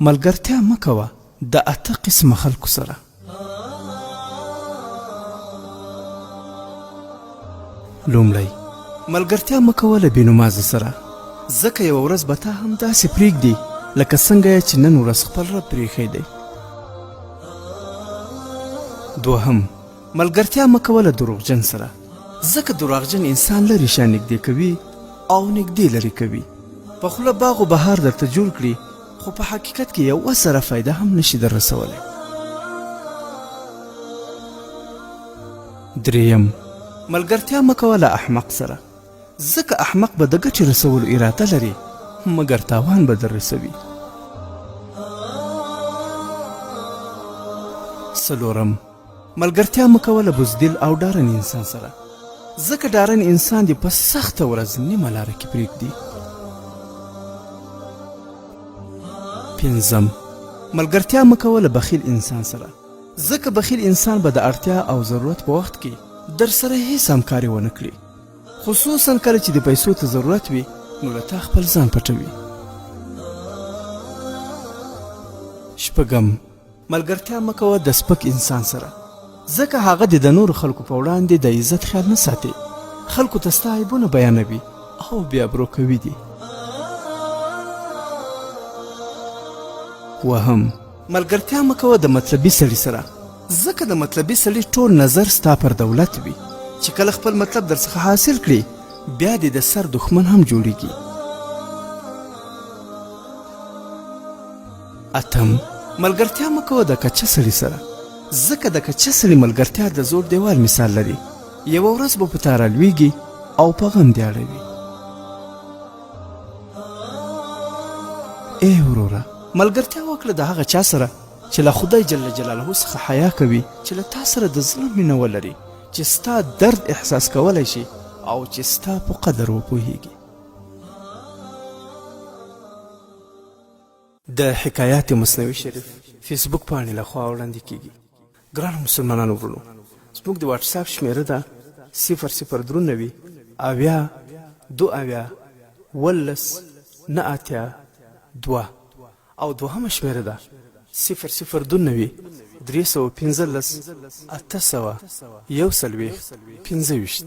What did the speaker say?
ملګرتیا مه کوه د اته قسمه خلکو سره. لومړی، ملګرتیا مه کوه له بېنمازه سره، ځکه یوه ورځ به تا هم داسې پرېږدي لکه څنګه یې چې نن ورځ خپل رب پرېښی دی. دوهم، ملګرتیا مه کوه له دروغجن سره، ځکه دروغجن انسان لرې شا نږدې کوي او نږدې لرې کوي. په خوله باغ و بهار درته جوړ کړي، خو په حقیقت کې یوه سره فایده هم نشي در رسولی. دریم، ملګرتیا مه کوه له احمق سره، ځکه احمق به د ګټې رسولو اراده لري مګر تاوان به در رسوي. څلورم، ملګرتیا مه کوه له بزدل او ډارن انسان سره، ځکه ډارن انسان دې په سخته ورځ نیمه لاره کې پرېږدي. پنځم، ملګرتیا مه کوه له بخیل انسان سره، ځکه بخیل انسان به د اړتیا او ضرورت په وخت کې در سره هیڅ همکاري ونه کړي، خصوصا کله چې د پیسو ته ضرورت وي نو له تا خپل ځان پټوي. شپږم، ملګرتیا مه کوه د سپک انسان سره، ځکه هغه د نورو خلکو په وړاندې د عزت خیال نه ساتي، خلکو ته ستا عیبونه بیانوي او بیا برو کوي دي. وهم، ملګرتیا مه کوه د مطلبي سړي سره، ځکه د مطلبي سړي ټول نظر ستا پر دولت وي، چې کله خپل مطلب در څخه حاصل کړي بیا دې د سر دښمن هم جوړیږي. اتم، ملګرتیا مه کوه د کچه سړي سره، ځکه د کچه سړي ملګرتیا د زوړ دیوال مثال لري، یوه ورځ به په تا رالویږي او په غم دې اړوي. ای وروره، ملګرتیا وکړه د هغه چا سره چې له خدای جل جلاله څخه حیا کوي، چې له تا سره د زړه مینه ولري، چې ستا درد احساس کولی شي او چې ستا په قدر وپوهیږي. د حکایات مصنوي شریف فیسبوک پاڼې لخوا وړاندې کیږي. ګرانو مسلمانانو ورونو، زموږ د واټساپ شمیره ده 0093 اویا 2 او دوهمه شمیره ده 0029 315 800 140 25.